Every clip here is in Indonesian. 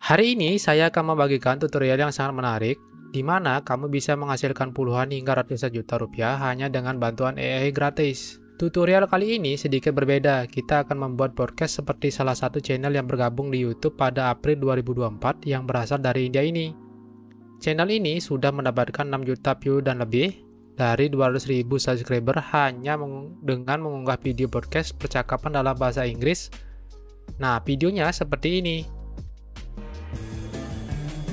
Hari ini saya akan membagikan tutorial yang sangat menarik, di mana kamu bisa menghasilkan puluhan hingga ratusan juta rupiah hanya dengan bantuan AI gratis. Tutorial kali ini sedikit berbeda, kita akan membuat podcast seperti salah satu channel yang bergabung di YouTube pada April 2024 yang berasal dari India ini. Channel ini sudah mendapatkan 6 juta view dan lebih dari 200.000 subscriber hanya dengan mengunggah video podcast percakapan dalam bahasa Inggris. Nah, videonya seperti ini.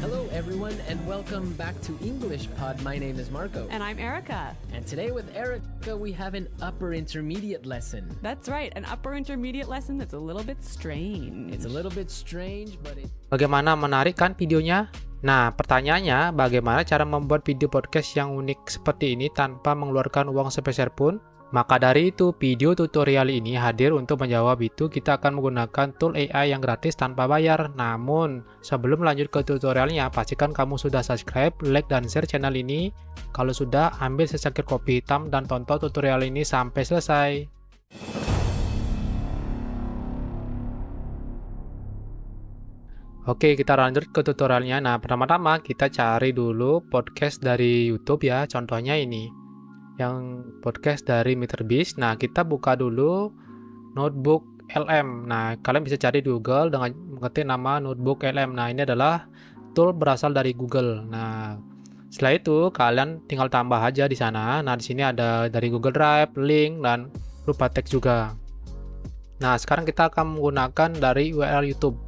Hello everyone and welcome back to English Pod. My name is Marco. And I'm Erica. And today with Erica we have an upper intermediate lesson. That's right, an upper intermediate lesson that's a little bit strange. It's a little bit strange but Bagaimana, menarik kan videonya? Nah, pertanyaannya, bagaimana cara membuat video podcast yang unik seperti ini tanpa mengeluarkan uang sepeser pun? Maka dari itu, video tutorial ini hadir untuk menjawab itu. Kita akan menggunakan tool AI yang gratis tanpa bayar. Namun, sebelum lanjut ke tutorialnya, pastikan kamu sudah subscribe, like, dan share channel ini. Kalau sudah, ambil secangkir kopi hitam dan tonton tutorial ini sampai selesai. Oke, kita lanjut ke tutorialnya. Nah, pertama-tama kita cari dulu podcast dari YouTube ya. Contohnya ini, yang podcast dari MrBeast. Nah, kita buka dulu Notebook LM. Nah, kalian bisa cari di Google dengan mengetik nama Notebook LM. Nah, ini adalah tool berasal dari Google. Nah, setelah itu kalian tinggal tambah aja di sana. Nah, di sini ada dari Google Drive, link, dan berupa teks juga. Nah, sekarang kita akan menggunakan dari URL YouTube.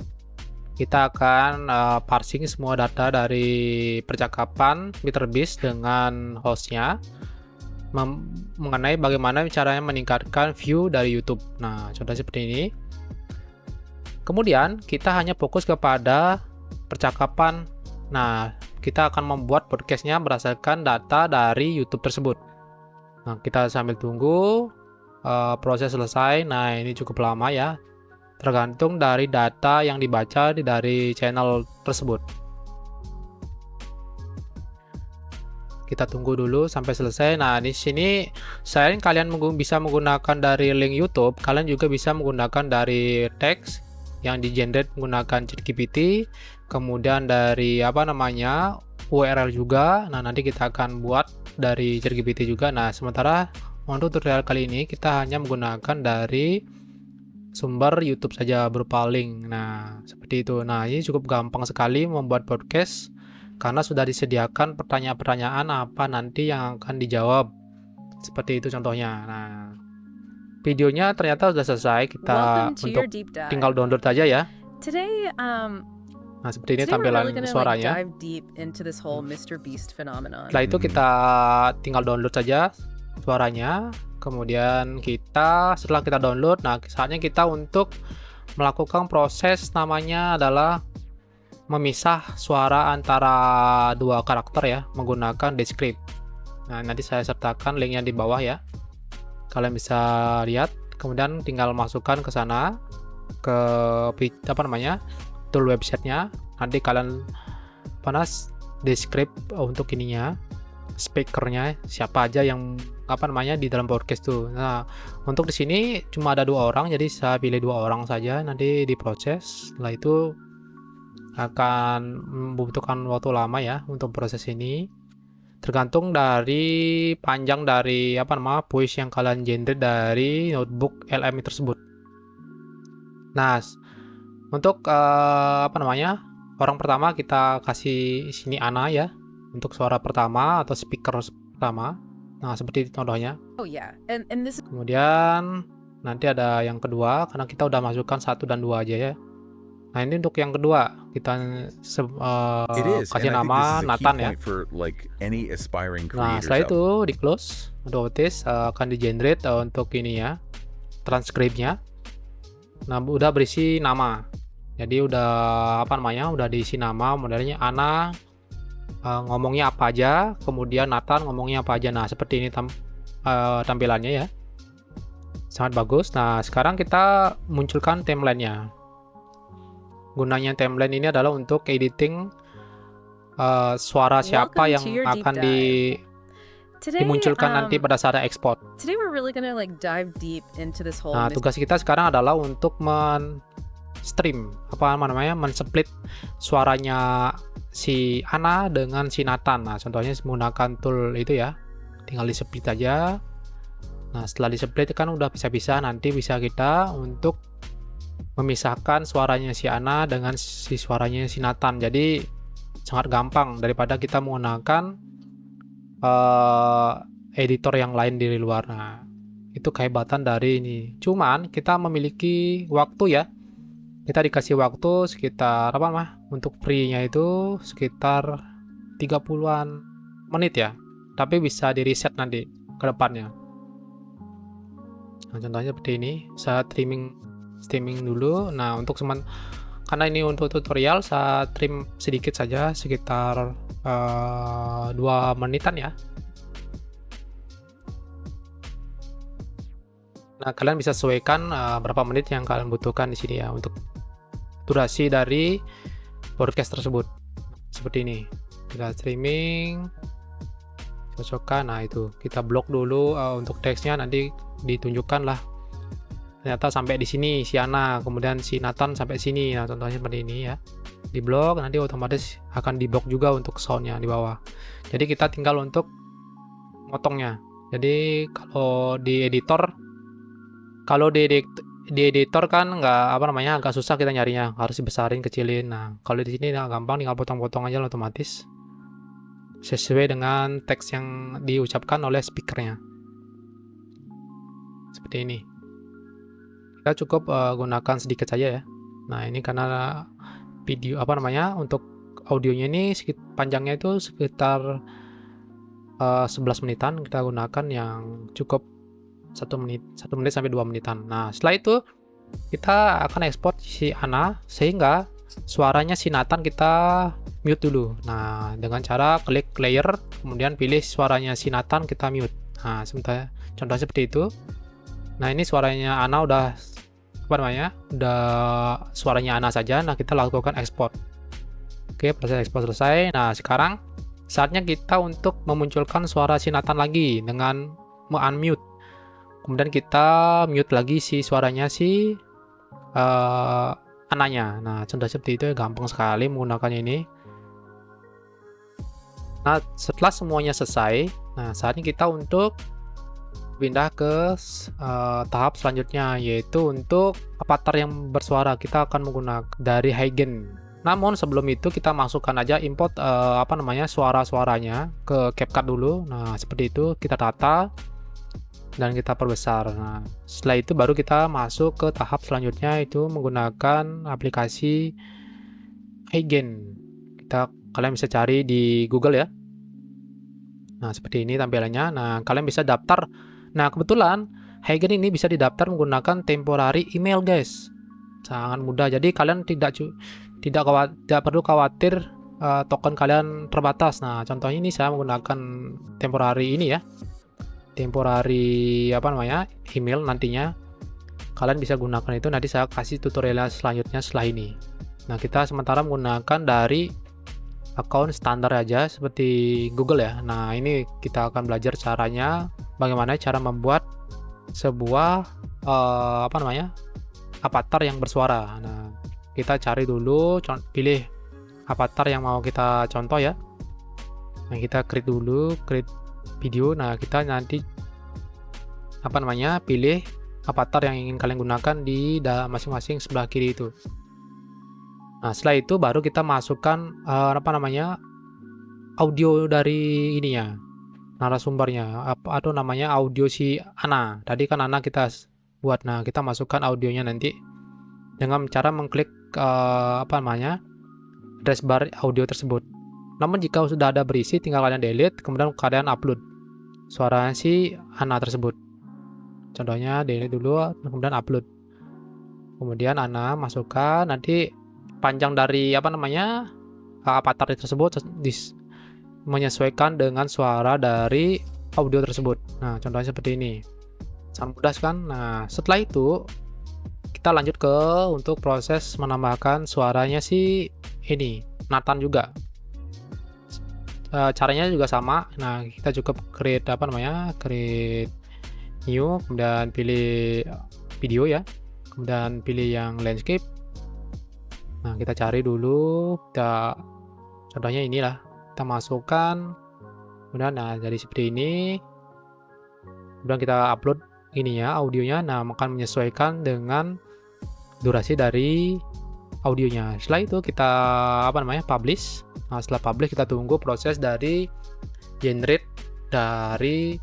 Kita akan parsing semua data dari percakapan MrBeast dengan hostnya mengenai bagaimana caranya meningkatkan view dari YouTube. Nah, contoh seperti ini. Kemudian kita hanya fokus kepada percakapan. Nah, kita akan membuat podcastnya berdasarkan data dari YouTube tersebut. Nah, kita sambil tunggu proses selesai. Nah, ini cukup lama ya, tergantung dari data yang dibaca dari channel tersebut. Kita tunggu dulu sampai selesai. Nah, di sini selain kalian bisa menggunakan dari link YouTube, kalian juga bisa menggunakan dari teks yang di-generate menggunakan ChatGPT, kemudian dari URL juga. Nah, nanti kita akan buat dari ChatGPT juga. Nah, sementara untuk tutorial kali ini kita hanya menggunakan dari sumber YouTube saja berupa link. Nah, seperti itu. Nah, ini cukup gampang sekali membuat podcast karena sudah disediakan pertanyaan-pertanyaan apa nanti yang akan dijawab. Seperti itu contohnya. Nah, videonya ternyata sudah selesai. Kita untuk tinggal download aja ya. Today, Nah, seperti ini tampilan suaranya. Setelah itu kita tinggal download saja suaranya. Kemudian setelah kita download, nah saatnya kita untuk melakukan proses namanya adalah memisah suara antara dua karakter ya, menggunakan Descript. Nah, nanti saya sertakan linknya di bawah ya, kalian bisa lihat. Kemudian tinggal masukkan ke sana ke tool websitenya. Nanti kalian Descript untuk ininya, speakernya siapa aja yang di dalam podcast tuh. Nah, untuk di sini cuma ada 2 orang, jadi saya pilih 2 orang saja. Nanti diproses. Setelah itu akan membutuhkan waktu lama ya untuk proses ini, tergantung dari panjang dari voice yang kalian generate dari Notebook LM tersebut. Nah, untuk orang pertama kita kasih sini Ana ya untuk suara pertama atau speaker pertama. Nah, seperti itu contohnya. Kemudian nanti ada yang kedua, karena kita udah masukkan 1 dan 2 aja ya. Nah, ini untuk yang kedua kita kasih nama Nathan ya. Nah, setelah itu di close, otomatis akan di generate untuk ini ya, transkripnya. Nah, udah berisi nama. Jadi udah udah diisi nama, modelnya Ana ngomongnya apa aja, kemudian Nathan ngomongnya apa aja. Nah, seperti ini tampilannya ya, sangat bagus. Nah, sekarang kita munculkan timelinenya. Gunanya timeline ini adalah untuk editing suara siapa yang akan dimunculkan nanti pada saat ekspor. Nah, tugas kita sekarang adalah untuk stream, apa namanya, men-split suaranya si Ana dengan si Nathan. Nah, contohnya menggunakan tool itu ya. Tinggal di-split aja. Nah, setelah di-split kan udah bisa-bisa, nanti bisa kita untuk memisahkan suaranya si Ana dengan si suaranya si Nathan. Jadi sangat gampang daripada kita menggunakan editor yang lain di luar. Nah, itu kehebatan dari ini. Cuman kita memiliki waktu ya. Kita dikasih waktu sekitar untuk free-nya itu sekitar 30-an menit ya. Tapi bisa di-reset nanti ke depannya. Nah, contohnya seperti ini. Saya streaming dulu. Nah, karena ini untuk tutorial, saya trim sedikit saja, sekitar 2 menitan ya. Nah, kalian bisa sesuaikan berapa menit yang kalian butuhkan di sini ya untuk durasi dari podcast tersebut. Seperti ini. Kita streaming, cocokkan. Nah, itu kita blok dulu untuk teksnya, nanti ditunjukkan lah. Ternyata sampai di sini si Ana, kemudian si Nathan sampai sini. Nah, contohnya seperti ini ya. Di blok, nanti otomatis akan di blok juga untuk soundnya di bawah. Jadi kita tinggal untuk motongnya. Jadi kalau di editor kan agak susah kita nyarinya, harus dibesarin, kecilin. Nah, kalau di sini gampang, tinggal potong-potong aja otomatis sesuai dengan teks yang diucapkan oleh speakernya. Seperti ini. Kita cukup gunakan sedikit saja ya. Nah, ini karena video untuk audionya ini panjangnya itu sekitar 11 menitan, kita gunakan yang cukup 1 menit sampai 2 menitan. Nah, setelah itu kita akan ekspor si Ana sehingga suaranya si Nathan kita mute dulu. Nah, dengan cara klik layer, kemudian pilih suaranya si Nathan, kita mute. Nah, contohnya seperti itu. Nah, ini suaranya Ana udah suaranya Ana saja. Nah, kita lakukan ekspor. Oke, proses ekspor selesai. Nah, sekarang saatnya kita untuk memunculkan suara si Nathan lagi dengan unmute. Kemudian kita mute lagi si suaranya si Ananya. Nah, contoh seperti itu, gampang sekali menggunakannya ini. Nah, setelah semuanya selesai, nah saatnya kita untuk pindah ke tahap selanjutnya, yaitu untuk avatar yang bersuara. Kita akan menggunakan dari Heigen. Namun sebelum itu kita masukkan aja import suara-suaranya ke CapCut dulu. Nah, seperti itu kita tata dan kita perbesar. Nah, setelah itu baru kita masuk ke tahap selanjutnya, itu menggunakan aplikasi Heigen. Kalian bisa cari di Google ya. Nah, seperti ini tampilannya. Nah, kalian bisa daftar. Nah, kebetulan Heigen ini bisa didaftar menggunakan temporary email, guys. Sangat mudah. Jadi kalian tidak perlu khawatir token kalian terbatas. Nah, contohnya ini saya menggunakan temporary ini ya. Temporary email nantinya kalian bisa gunakan itu, nanti saya kasih tutorial selanjutnya setelah ini. Nah, kita sementara menggunakan dari akun standar aja seperti Google ya. Nah, ini kita akan belajar caranya, bagaimana cara membuat sebuah avatar yang bersuara. Nah, kita cari dulu, pilih avatar yang mau kita contoh ya. Nah, kita create video. Nah, kita nanti pilih avatar yang ingin kalian gunakan di masing-masing sebelah kiri itu. Nah, setelah itu baru kita masukkan audio dari ininya, narasumbernya, atau namanya audio si Ana. Tadi kan Ana kita buat. Nah, kita masukkan audionya nanti dengan cara mengklik address bar audio tersebut. Namun jika sudah ada berisi, tinggal kalian delete, kemudian kalian upload suara si Ana tersebut. Contohnya delete dulu, kemudian upload. Kemudian Ana masukkan, nanti panjang dari avatar tersebut menyesuaikan dengan suara dari audio tersebut. Nah, contohnya seperti ini. Sangat mudah kan? Nah, setelah itu kita lanjut untuk proses menambahkan suaranya si Nathan juga. Caranya juga sama. Nah, kita cukup create new, kemudian pilih video ya, kemudian pilih yang landscape, Nah, kita cari dulu, contohnya inilah, kita masukkan, kemudian nah jadi seperti ini, kemudian kita upload ininya, audionya, nah akan menyesuaikan dengan durasi dari audionya. Setelah itu kita publish. Nah, setelah publish kita tunggu proses dari generate dari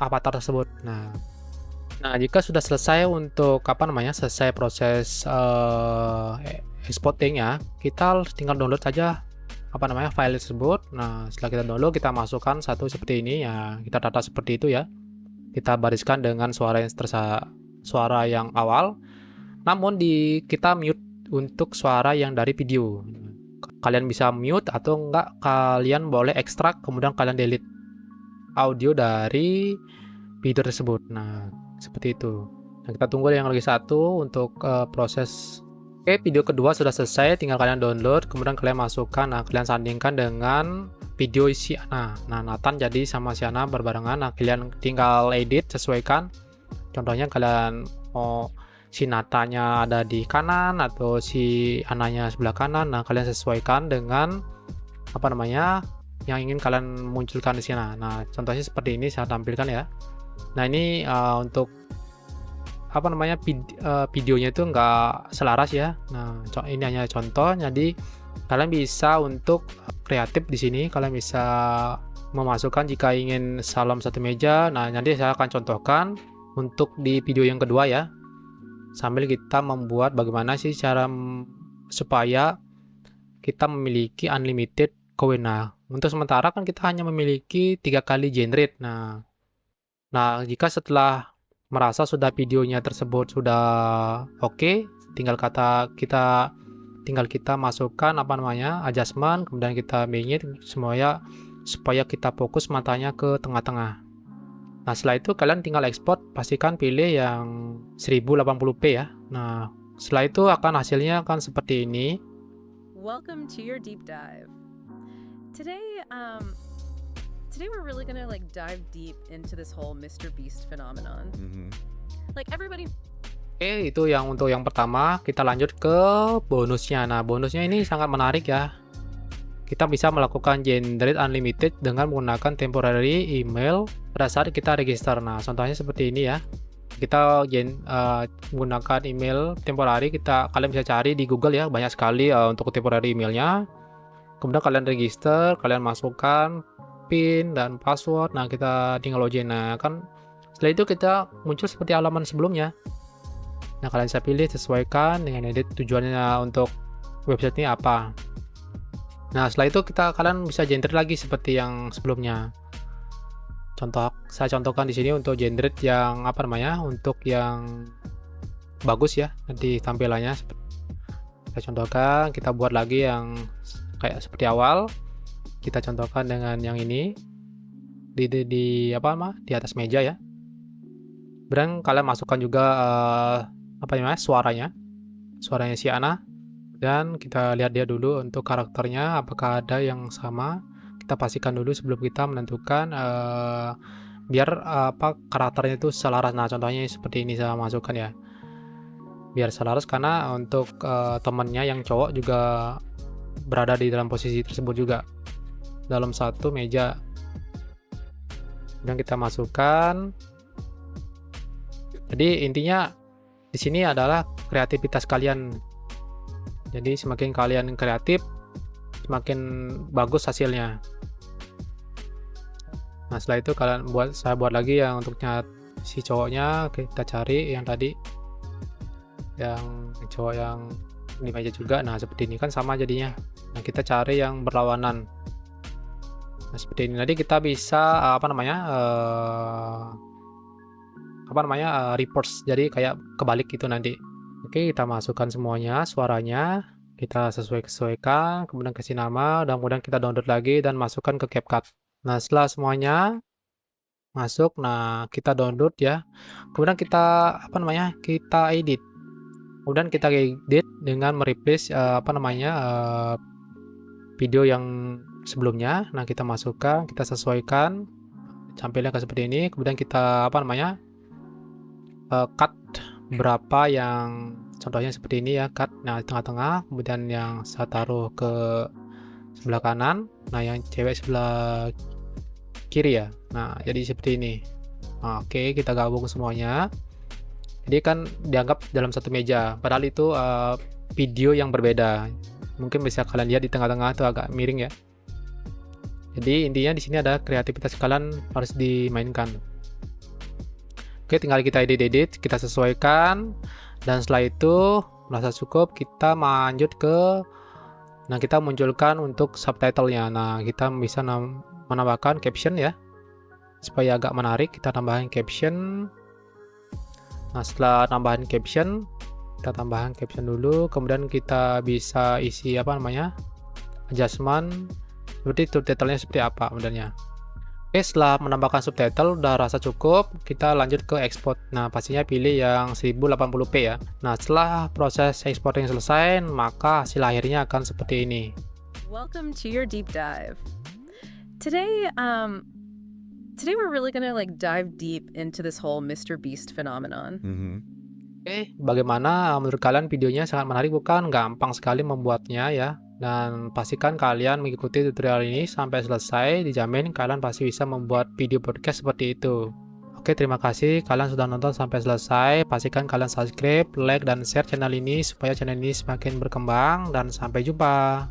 avatar tersebut. Nah, jika sudah selesai untuk selesai proses exporting ya, kita tinggal download saja file tersebut. Nah, setelah kita download, kita masukkan satu seperti ini ya, kita tata seperti itu ya. Kita bariskan dengan suara yang awal. Namun kita mute untuk suara yang dari video. Kalian bisa mute atau enggak, kalian boleh ekstrak kemudian kalian delete audio dari video tersebut. Nah, seperti itu. Nah, kita tunggu yang lagi satu untuk proses. Oke, video kedua sudah selesai, tinggal kalian download, kemudian kalian masukkan. Nah, kalian sandingkan dengan video si Ana. Nah, Nathan jadi sama si Ana berbarengan. Nah, kalian tinggal edit, sesuaikan. Contohnya kalian mau si Natanya ada di kanan atau si Ananya sebelah kanan. Nah, kalian sesuaikan dengan yang ingin kalian munculkan di sini. Nah, contohnya seperti ini saya tampilkan ya. Nah, ini untuk videonya itu nggak selaras ya. Nah, ini hanya contoh. Jadi kalian bisa untuk kreatif di sini. Kalian bisa memasukkan jika ingin salam satu meja. Nah, nanti saya akan contohkan untuk di video yang kedua ya. Sambil kita membuat bagaimana sih cara supaya kita memiliki unlimited koin. Nah, untuk sementara kan kita hanya memiliki 3 kali generate. Nah, jika setelah merasa sudah videonya tersebut sudah oke, tinggal kita masukkan adjustment, kemudian kita bingit semuanya supaya kita fokus matanya ke tengah-tengah. Nah, setelah itu kalian tinggal export, pastikan pilih yang 1080p ya. Nah, setelah itu hasilnya akan seperti ini. Welcome to your deep dive. Today we're really gonna dive deep into this whole Mr. Beast phenomenon. Everybody. Oke, itu untuk yang pertama. Kita lanjut ke bonusnya. Nah, bonusnya ini sangat menarik ya. Kita bisa melakukan generate unlimited dengan menggunakan temporary email pada saat kita register. Nah, contohnya seperti ini ya. Kita menggunakan email temporary. Kalian bisa cari di Google ya, banyak sekali untuk temporary emailnya. Kemudian kalian register, kalian masukkan PIN dan password. Nah, kita tinggal login. Nah, kan setelah itu kita muncul seperti halaman sebelumnya. Nah, kalian bisa pilih sesuaikan dengan edit tujuannya untuk website ini apa. Nah, setelah itu kalian bisa generate lagi seperti yang sebelumnya. Saya contohkan di sini untuk generate yang untuk yang bagus ya, nanti tampilannya. Saya contohkan, kita buat lagi yang kayak seperti awal. Kita contohkan dengan yang ini di atas meja ya. Kemudian kalian masukkan juga suaranya si Ana, dan kita lihat dia dulu untuk karakternya apakah ada yang sama. Kita pastikan dulu sebelum kita menentukan biar karakternya itu selaras. Nah, contohnya seperti ini saya masukkan ya, biar selaras, karena untuk temannya yang cowok juga berada di dalam posisi tersebut juga dalam satu meja. Dan kita masukkan. Jadi intinya di sini adalah kreativitas kalian. Jadi semakin kalian kreatif, semakin bagus hasilnya. Nah, setelah itu saya buat lagi yang untuknya si cowoknya. Kita cari yang tadi, yang cowok yang di meja juga. Nah, seperti ini kan sama jadinya. Nah, kita cari yang berlawanan. Nah, seperti ini. Nanti kita bisa reverse, jadi kayak kebalik gitu nanti. Oke, kita masukkan semuanya, suaranya kita sesuaikan, kemudian kasih nama, dan kemudian kita download lagi dan masukkan ke CapCut. Nah, setelah semuanya masuk, nah kita download ya, kemudian kita kita edit, kemudian kita edit dengan mereplace video yang sebelumnya. Nah, kita masukkan, kita sesuaikan tampilnya seperti ini, kemudian kita cut berapa yang contohnya seperti ini ya, cut. Nah, di tengah-tengah, kemudian yang saya taruh ke sebelah kanan, nah yang cewek sebelah kiri ya. Nah, jadi seperti ini. Nah, oke, kita gabung semuanya. Jadi kan dianggap dalam satu meja, padahal itu video yang berbeda. Mungkin bisa kalian lihat di tengah-tengah itu agak miring ya. Jadi intinya di sini ada kreativitas kalian harus dimainkan. Oke, tinggal kita edit, kita sesuaikan, dan setelah itu merasa cukup, kita lanjut ke, nah kita munculkan untuk subtitlenya. Nah, kita bisa menambahkan caption ya, supaya agak menarik. Kita tambahin caption. Nah, setelah tambahan caption, kita tambahkan caption dulu, kemudian kita bisa isi adjustment seperti subtitlenya seperti apa modelnya. Oke, setelah menambahkan subtitle udah rasa cukup, kita lanjut ke export. Nah, pastinya pilih yang 1080p ya. Nah, setelah proses exporting selesai, maka hasil akhirnya akan seperti ini. Welcome to your deep dive. Today we're really gonna dive deep into this whole Mr. Beast phenomenon. Oke, bagaimana menurut kalian videonya? Sangat menarik bukan? Gampang sekali membuatnya ya. Dan pastikan kalian mengikuti tutorial ini sampai selesai, dijamin kalian pasti bisa membuat video podcast seperti itu. Oke, terima kasih kalian sudah nonton sampai selesai. Pastikan kalian subscribe, like, dan share channel ini supaya channel ini semakin berkembang, dan sampai jumpa.